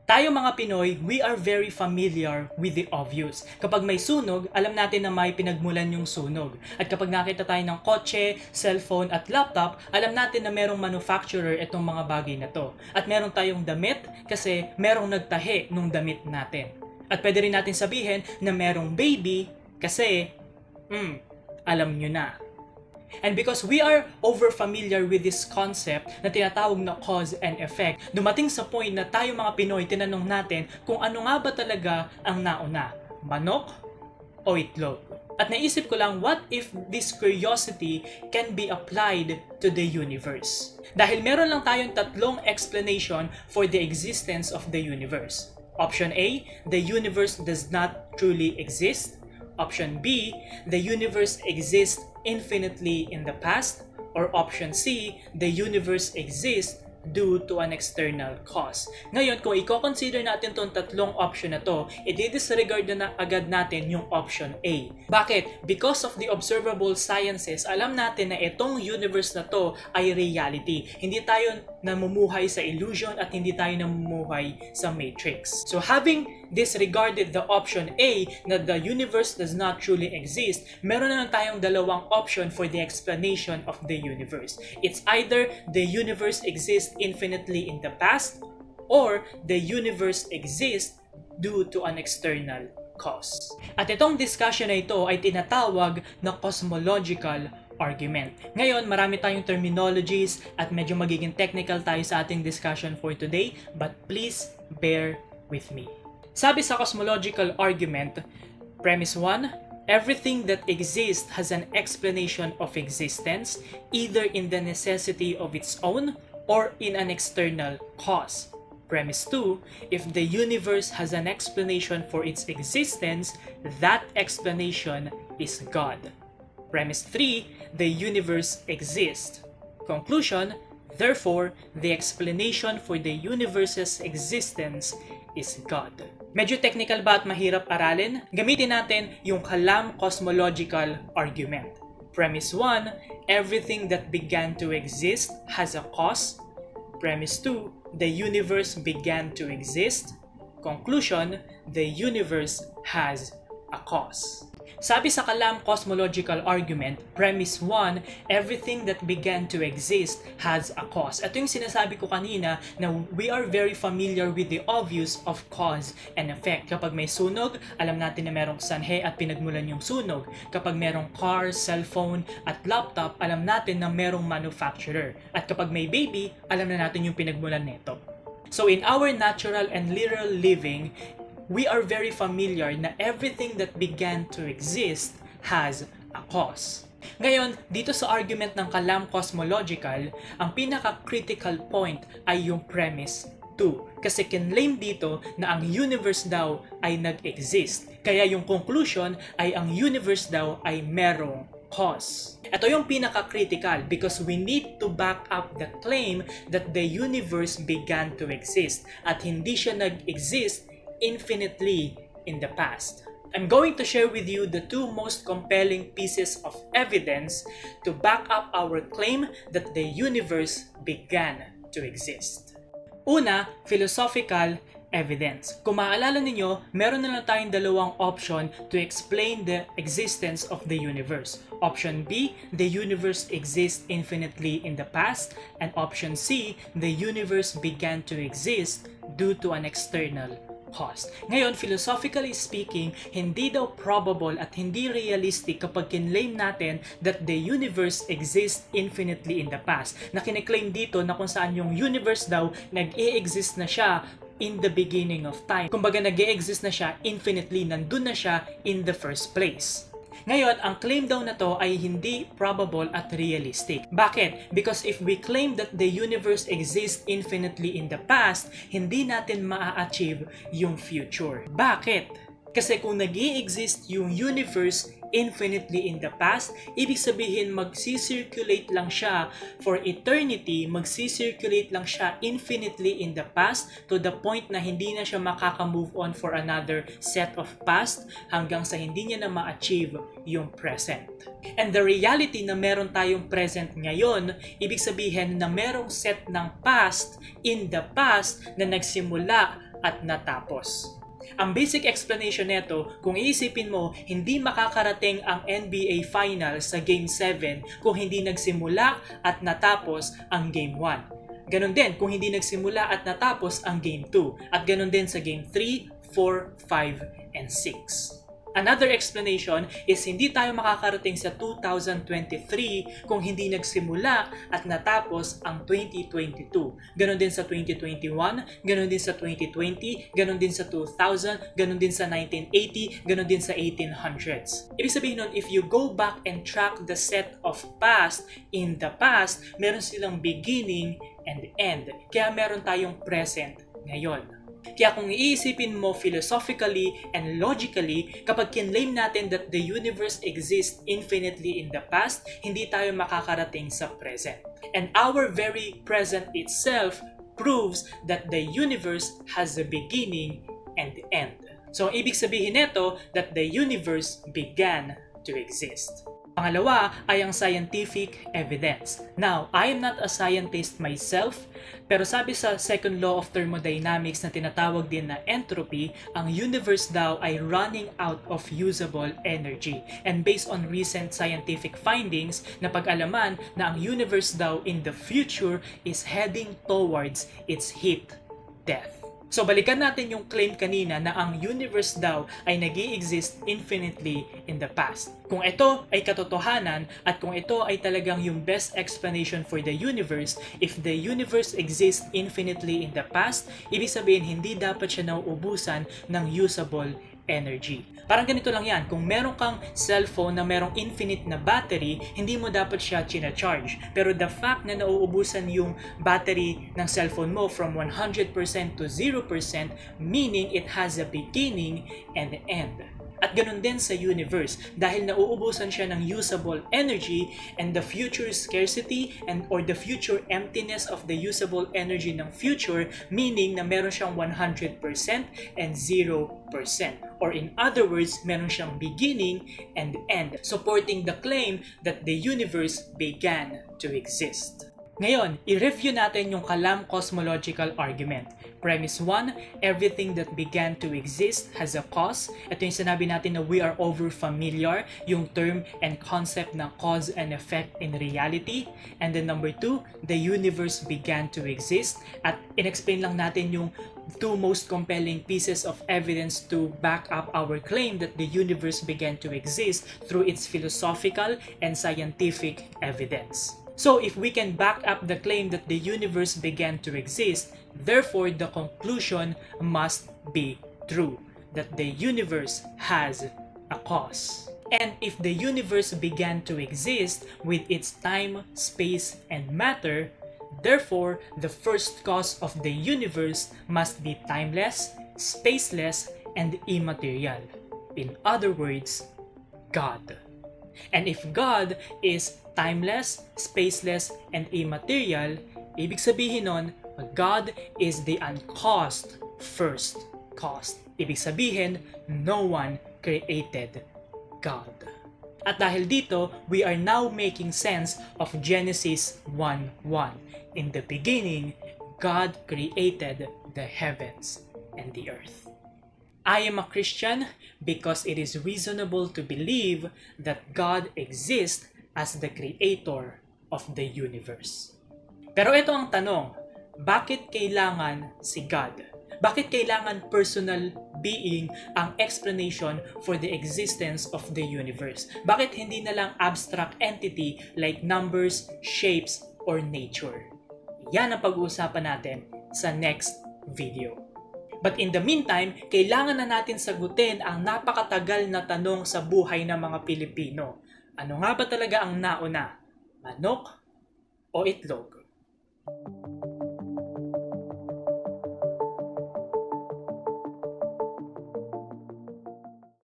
Tayo mga Pinoy, we are very familiar with the obvious. Kapag may sunog, alam natin na may pinagmulan yung sunog. At kapag nakita tayo ng kotse, cellphone at laptop, alam natin na merong manufacturer itong mga bagay na to. At meron tayong damit kasi merong nagtahi nung damit natin. At pwede rin natin sabihin na merong baby kasi, alam nyo na. And because we are over-familiar with this concept na tinatawag na cause and effect, dumating sa point na tayo mga Pinoy, tinanong natin kung ano nga ba talaga ang nauna, manok o itlog? At naisip ko lang, what if this curiosity can be applied to the universe? Dahil meron lang tayong tatlong explanation for the existence of the universe. Option A, the universe does not truly exist. Option B, the universe exists infinitely in the past. Or option C, the universe exists due to an external cause. Ngayon, kung i-consider natin itong tatlong option na to, i-disregard na agad natin yung option A. Bakit? Because of the observable sciences, alam natin na itong universe na to ay reality. Hindi tayo namumuhay sa illusion at hindi tayo namumuhay sa matrix. So having disregarded the option A na the universe does not truly exist, meron na lang tayong dalawang option for the explanation of the universe. It's either the universe exists infinitely in the past or the universe exists due to an external cause. At itong discussion na ito ay tinatawag na cosmological argument. Ngayon, marami tayong terminologies at medyo magiging technical tayo sa ating discussion for today, but please bear with me. Sabi sa cosmological argument, premise 1, everything that exists has an explanation of existence, either in the necessity of its own or in an external cause. Premise 2, if the universe has an explanation for its existence, that explanation is God. Premise 3, the universe exists. Conclusion, therefore, the explanation for the universe's existence is God. Medyo technical ba at mahirap aralin? Gamitin natin yung Kalam Cosmological Argument. Premise 1, everything that began to exist has a cause. Premise 2, the universe began to exist. Conclusion, the universe has a cause. Sabi sa Kalam Cosmological Argument, Premise 1, everything that began to exist has a cause. Ito yung sinasabi ko kanina na we are very familiar with the obvious of cause and effect. Kapag may sunog, alam natin na merong sanhe at pinagmulan yung sunog. Kapag merong car, cellphone at laptop, alam natin na merong manufacturer. At kapag may baby, alam na natin yung pinagmulan nito. So in our natural and literal living, we are very familiar na everything that began to exist has a cause. Ngayon, dito sa argument ng Kalam Cosmological, ang pinaka-critical point ay yung premise 2. Kasi kinlaim dito na ang universe daw ay nag-exist. Kaya yung conclusion ay ang universe daw ay merong cause. Ito yung pinaka-critical because we need to back up the claim that the universe began to exist at hindi siya nag-exist infinitely in the past. I'm going to share with you the two most compelling pieces of evidence to back up our claim that the universe began to exist. Una, philosophical evidence. Kung maalala ninyo, meron na lang tayong dalawang option to explain the existence of the universe. Option B, the universe exists infinitely in the past, and option C, the universe began to exist due to an external cause. Ngayon, philosophically speaking, hindi daw probable at hindi realistic kapag kinlaim natin that the universe exists infinitely in the past. Na kiniklaim dito na kung saan yung universe daw nag-e-exist na siya in the beginning of time. Kumbaga nag-e-exist na siya infinitely, nandun na siya in the first place. Ngayon, ang claim daw na to ay hindi probable at realistic. Bakit? Because if we claim that the universe exists infinitely in the past, hindi natin maa-achieve yung future. Bakit? Kasi kung nag-i-exist yung universe infinitely in the past, ibig sabihin magsisirculate lang siya for eternity, magsisirculate lang siya infinitely in the past to the point na hindi na siya makaka-move on for another set of past hanggang sa hindi niya na ma-achieve yung present. And the reality na meron tayong present ngayon, ibig sabihin na merong set ng past in the past na nagsimula at natapos. Ang basic explanation nito, kung iisipin mo, hindi makakarating ang NBA Finals sa Game 7 kung hindi nagsimula at natapos ang Game 1. Ganon din kung hindi nagsimula at natapos ang Game 2. At ganon din sa Game 3, 4, 5, and 6. Another explanation is hindi tayo makakarating sa 2023 kung hindi nagsimula at natapos ang 2022. Ganon din sa 2021, ganon din sa 2020, ganon din sa 2000, ganon din sa 1980, ganon din sa 1800s. Ibig sabihin nun, if you go back and track the set of past, in the past, meron silang beginning and end. Kaya meron tayong present ngayon. Kaya kung iisipin mo philosophically and logically, kapag kinlaim natin that the universe exists infinitely in the past, hindi tayo makakarating sa present. And our very present itself proves that the universe has a beginning and end. So, ibig sabihin nito that the universe began to exist. Pangalawa ay ang scientific evidence. Now, I am not a scientist myself, pero sabi sa second law of thermodynamics na tinatawag din na entropy, ang universe daw ay running out of usable energy. And based on recent scientific findings, napag-alaman na ang universe daw in the future is heading towards its heat death. So balikan natin yung claim kanina na ang universe daw ay nag-i-exist infinitely in the past. Kung ito ay katotohanan at kung ito ay talagang yung best explanation for the universe, if the universe exists infinitely in the past, ibig sabihin hindi dapat siya nauubusan ng usable energy. Parang ganito lang yan, kung meron kang cellphone na merong infinite na battery, hindi mo dapat siya charge. Pero the fact na nauubusan yung battery ng cellphone mo from 100% to 0%, meaning it has a beginning and end. At ganun din sa universe, dahil nauubusan siya ng usable energy and the future scarcity or the future emptiness of the usable energy ng future, meaning na meron siyang 100% and 0%. Or in other words, meron siyang beginning and end, supporting the claim that the universe began to exist. Ngayon, i-review natin yung Kalam Cosmological Argument. Premise 1, everything that began to exist has a cause. Ito yung sinabi natin na we are over familiar, yung term and concept ng cause and effect in reality. And then number 2, the universe began to exist. At in-explain lang natin yung two most compelling pieces of evidence to back up our claim that the universe began to exist through its philosophical and scientific evidence. So if we can back up the claim that the universe began to exist, therefore the conclusion must be true, that the universe has a cause. And if the universe began to exist with its time, space, and matter, therefore the first cause of the universe must be timeless, spaceless, and immaterial. In other words, God. And if God is timeless, spaceless, and immaterial, ibig sabihin nun, God is the uncaused first cause. Ibig sabihin, no one created God. At dahil dito, we are now making sense of Genesis 1:1. In the beginning, God created the heavens and the earth. I am a Christian because it is reasonable to believe that God exists as the creator of the universe. Pero ito ang tanong, bakit kailangan si God? Bakit kailangan personal being ang explanation for the existence of the universe? Bakit hindi na lang abstract entity like numbers, shapes, or nature? Yan ang pag-uusapan natin sa next video. But in the meantime, kailangan na natin sagutin ang napakatagal na tanong sa buhay ng mga Pilipino. Ano nga ba talaga ang nauna? Manok o itlog?